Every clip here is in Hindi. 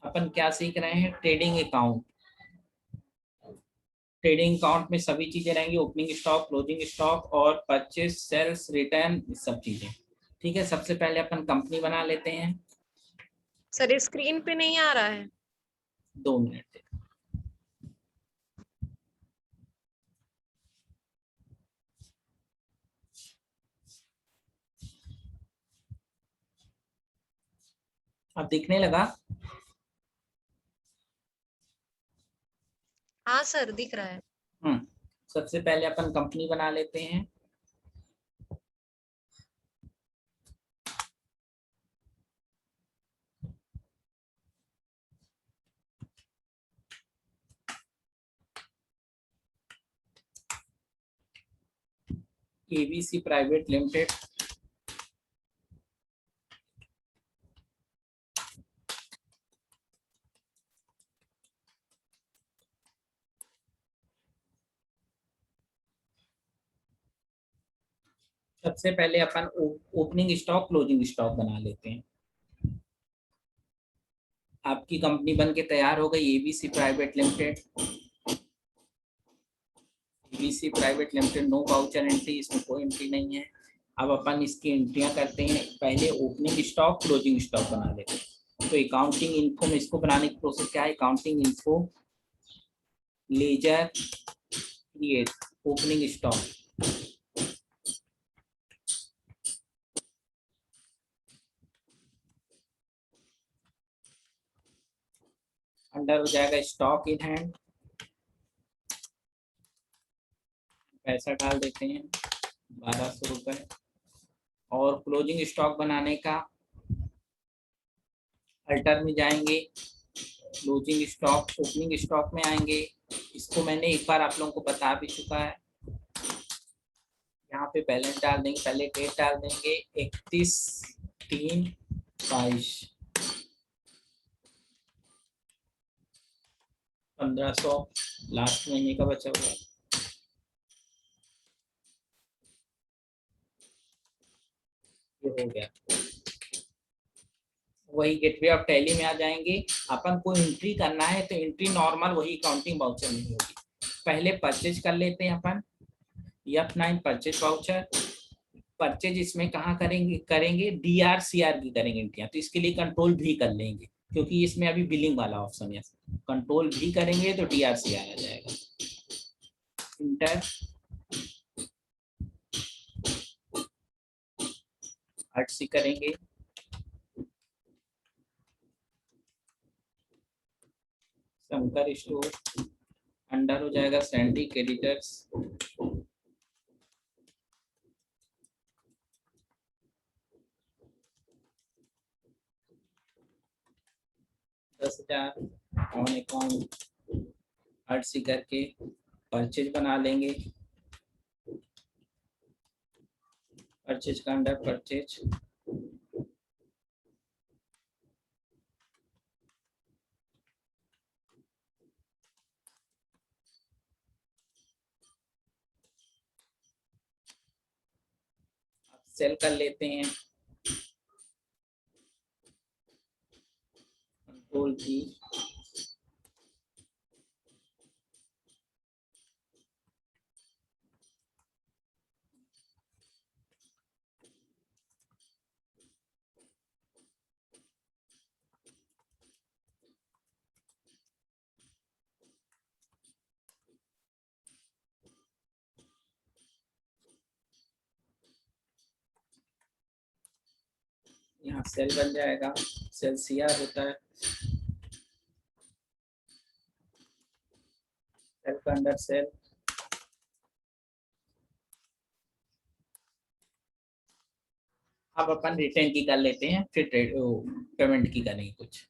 अपन क्या सीख रहे हैं? Trading account. ट्रेडिंग अकाउंट में सभी चीजें रहेंगी, ओपनिंग स्टॉक, क्लोजिंग स्टॉक और परचेज, सेल्स, रिटर्न, सब चीजें। ठीक है, सबसे पहले अपन कंपनी बना लेते हैं। सर स्क्रीन पे नहीं आ रहा है। 2 मिनट। अब दिखने लगा? हाँ सर दिख रहा है। सबसे पहले अपन कंपनी बना लेते हैं। ABC private limited. सबसे पहले अपन ओपनिंग स्टॉक, क्लोजिंग स्टॉक बना लेते हैं। आपकी कंपनी बन के तैयार हो गई, ABC private limited. ABC private limited, no voucher entry, इसमें कोई एंट्री नहीं है। अब अपन इसकी एंट्रियां करते हैं। पहले ओपनिंग स्टॉक, क्लोजिंग स्टॉक बना लेते हैं। तो अकाउंटिंग इन्फो में इसको बनाने की प्रोसेस क्या है? Accounting info, ledger, create, opening stock. Under हो जाएगा स्टॉक इन हैंड, पैसा डाल देते हैं 1200 रुपये। और क्लोजिंग स्टॉक बनाने का अल्टर में जाएंगे, क्लोजिंग स्टॉक, ओपनिंग स्टॉक में आएंगे। इसको मैंने एक बार आप लोगों को बता भी चुका है। यहाँ पे बैलेंस डाल देंगे, पहले डेट डाल देंगे 31/3/22, 1500 लास्ट महीने का बचा हुआ। ये हो गया। वही गेटवे ऑफ टैली में आ जाएंगे। अपन को एंट्री करना है तो एंट्री नॉर्मल वही अकाउंटिंग वाउचर में होगी। पहले परचेज कर लेते हैं अपन, F9 परचेज वाउचर। परचेज इसमें कहाँ करेंगे डीआर सीआर की करेंगे एंट्रियां, तो इसके लिए कंट्रोल भी कर लेंगे क्योंकि इसमें अभी बिलिंग वाला ऑप्शन है। कंट्रोल भी करेंगे तो डीआर सीआर आ जाएगा। इंटर, हट सी करेंगे, शंकर स्टोर। अंडर हो जाएगा सैंडी क्रेडिटर्स, 10,000 ऑन अकाउंट। हट सी करके परचेज बना लेंगे। परचेज का अंडर परचेज, सेल कर लेते हैं। कंट्रोल की, यहाँ सेल बन जाएगा। सेल सीआर होता है, सेल का अंडर सेल। अब अपन रिटर्न की कर लेते हैं, फिर पेमेंट की करेंगे कुछ।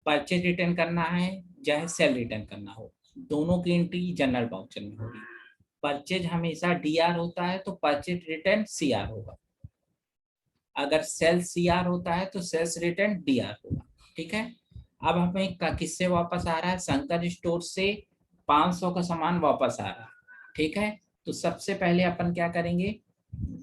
परचेज रिटर्न करना है चाहे सेल रिटर्न करना हो, दोनों की एंट्री जनरल वाउचर में होगी। परचेज हमेशा डीआर होता है तो परचेज रिटर्न सीआर होगा। अगर सेल सीआर होता है तो सेल्स रिटर्न डीआर होगा। ठीक है। अब हमें किससे वापस आ रहा है? शंकर स्टोर से 500 का सामान वापस आ रहा है। ठीक है, तो सबसे पहले अपन क्या करेंगे?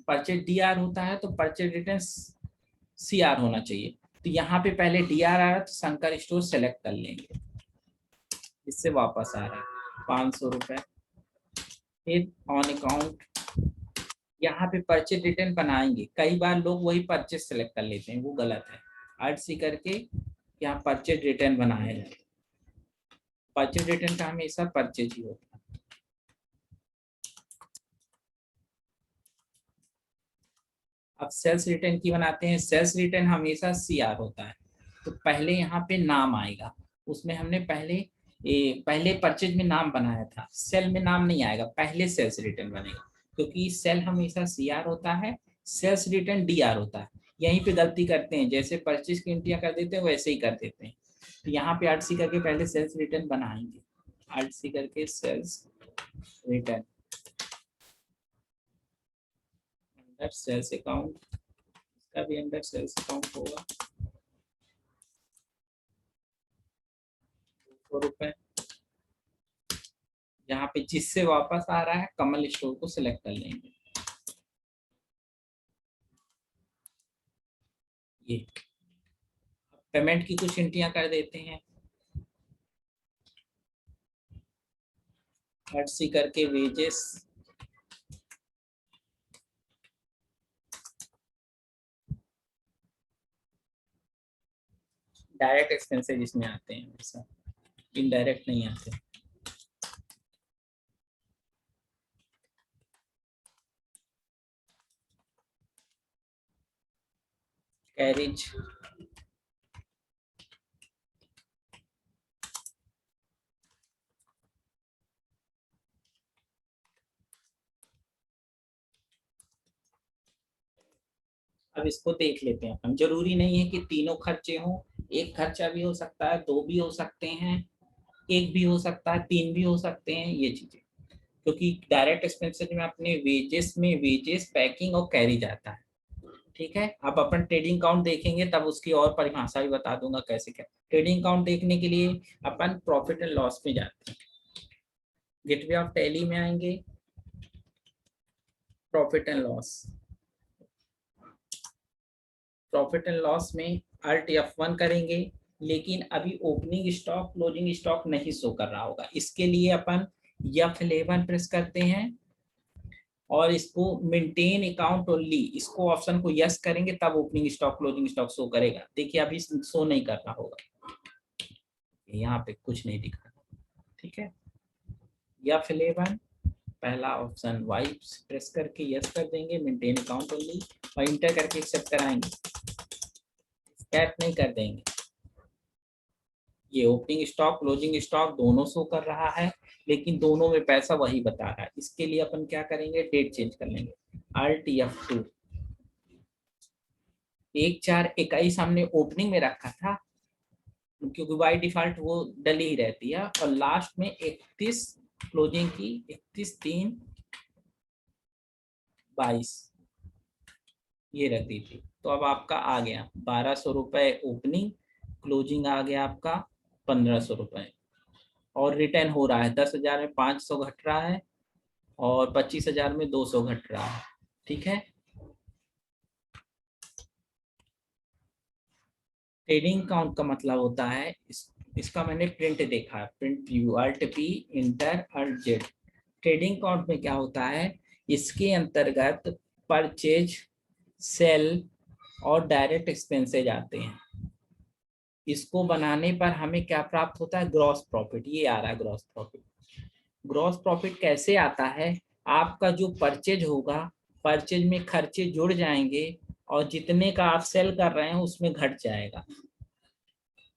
परचेज डीआर होता है तो परचेज रिटर्न सीआर होना चाहिए। तो यहाँ पे पहले डीआर आ रहा है तो शंकर स्टोर सेलेक्ट कर लेंगे, इससे वापस आ रहा है 500 रुपए। फिर ऑन अकाउंट यहाँ पे परचेज रिटर्न बनाएंगे, कई बार लोग वही परचेज सेलेक्ट कर लेते हैं, वो गलत है। आर्ट सी करके यहाँ परचेज रिटर्न बनाया जाए, परचेज रिटर्न का हमेशा परचेज ही होता है। अब सेल्स रिटर्न की बनाते हैं, सेल्स रिटर्न हमेशा सीआर होता है। तो पहले यहाँ पे नाम आएगा, उसमें हमने पहले परचेज में नाम बनाया था, सेल में नाम नहीं आएगा, पहले सेल्स रिटर्न बनेगा, क्योंकि सेल हमेशा सीआर होता है, सेल्स रिटर्न डीआर होता है। यहीं पे गलती करते हैं, जैसे परचेज की एंट्रियां कर देते हैं वैसे ही कर देते हैं। तो यहाँ पे आरसी करके पहले सेल्स रिटर्न बनाएंगे, आरसी करके sales return under sales account, इसका भी अंडर सेल्स अकाउंट होगा ₹200। यहाँ पे जिससे वापस आ रहा है कमल स्टोर को सिलेक्ट कर लेंगे। ये पेमेंट की कुछ एंट्रियां कर देते हैं, सी करके वेजेस, डायरेक्ट एक्सपेंसेस इसमें आते हैं, वैसा इनडायरेक्ट नहीं आते। कैरिज अब इसको देख लेते हैं अपन, जरूरी नहीं है कि तीनों खर्चे हों, एक खर्चा भी हो सकता है, दो भी हो सकते हैं, एक भी हो सकता है, तीन भी हो सकते हैं, ये चीजें। क्योंकि डायरेक्ट एक्सपेंसेस में अपने वेजेस पैकिंग और कैरी जाता है। ठीक है, अब अपन ट्रेडिंग काउंट देखेंगे तब उसकी और परिभाषा भी बता दूंगा कैसे क्या। ट्रेडिंग काउंट देखने के लिए अपन प्रॉफिट एंड लॉस में जाते हैं, गेटवे ऑफ टैली में आएंगे, profit and loss, profit and loss में Alt F1 करेंगे, लेकिन अभी ओपनिंग स्टॉक क्लोजिंग स्टॉक नहीं शो कर रहा होगा, इसके लिए अपन F11 प्रेस करते हैं और इसको मेंटेन अकाउंट ओनली, इसको ऑप्शन को यस करेंगे तब opening stock closing stock show करेगा। देखिए अभी शो नहीं कर रहा होगा, यहाँ पे कुछ नहीं दिखा, ठीक है। F11 पहला ऑप्शन वाई प्रेस करके यस कर देंगे, मेंटेन अकाउंट ओनली, और इंटर करके एक्सेप्ट कराएंगे, स्कैप नहीं कर देंगे। ये ओपनिंग स्टॉक क्लोजिंग स्टॉक दोनों शो कर रहा है, लेकिन दोनों में पैसा वही बता रहा है। इसके लिए अपन क्या करेंगे, डेट चेंज कर लेंगे, Alt F2। 1/4/21 हमने ओपनिंग में रखा था, क्योंकि बाई डिफॉल्ट वो डली ही रहती है, और लास्ट में 31 क्लोजिंग की 31/3/22 ये रख दी थी। तो अब आपका आ गया 1200 रुपए ओपनिंग, क्लोजिंग आ गया आपका 1500 रुपए, और रिटर्न हो रहा है 10,000 में 500 घट रहा है और 25,000 में 200 घट रहा है। ठीक है, ट्रेडिंग काउंट का मतलब होता है इसका मैंने प्रिंट देखा है, print view Alt P inter Alt Z। Trading count में क्या होता है, इसके अंतर्गत परचेज, सेल और डायरेक्ट एक्सपेंसेज आते हैं। इसको बनाने पर हमें क्या प्राप्त होता है, ग्रॉस प्रॉफिट, ये आ रहा है ग्रॉस प्रॉफिट। ग्रॉस प्रॉफिट कैसे आता है, आपका जो परचेज होगा, परचेज में खर्चे जुड़ जाएंगे और जितने का आप सेल कर रहे हैं उसमें घट जाएगा।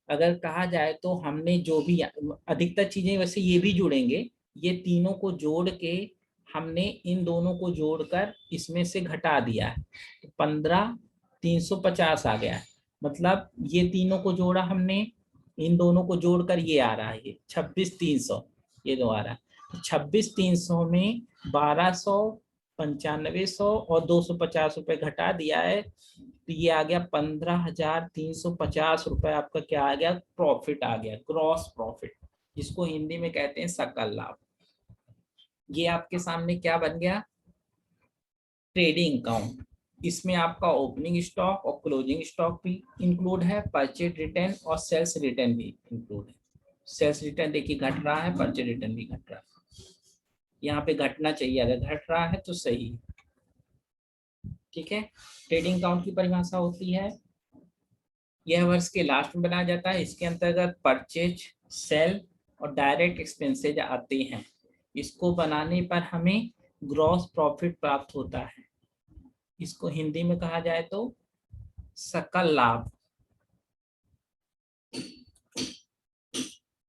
अगर कहा जाए तो हमने जो भी अधिकतर चीजें वैसे ये भी जुड़ेंगे, ये तीनों को जोड़ के हमने इन दोनों को जोड़कर इसमें से घटा दिया है, तो 15,350 आ गया है। मतलब ये तीनों को जोड़ा हमने, इन दोनों को जोड़कर ये आ रहा है, ये 26,300 ये दो आ रहा है। तो 26,300 में 1,200, 9500 और 250 रुपए घटा दिया है, तो ये आ गया 15,350 रुपए आपका क्या आ गया, प्रॉफिट आ गया, ग्रॉस प्रॉफिट, जिसको हिंदी में कहते हैं सकल लाभ। ये आपके सामने क्या बन गया, ट्रेडिंग अकाउंट। इसमें आपका ओपनिंग स्टॉक और क्लोजिंग स्टॉक भी इंक्लूड है, परचेज रिटर्न और सेल्स रिटर्न भी इंक्लूड है। सेल्स रिटर्न देखिए घट रहा है, परचेज रिटर्न भी घट रहा है, यहाँ पे घटना चाहिए, अगर घट रहा है तो सही है। ठीक है, ट्रेडिंग अकाउंट की परिभाषा होती है, यह वर्ष के लास्ट में बनाया जाता है, इसके अंतर्गत परचेज, सेल और डायरेक्ट एक्सपेंसेज आते हैं। इसको बनाने पर हमें ग्रॉस प्रॉफिट प्राप्त होता है, इसको हिंदी में कहा जाए तो सकल लाभ।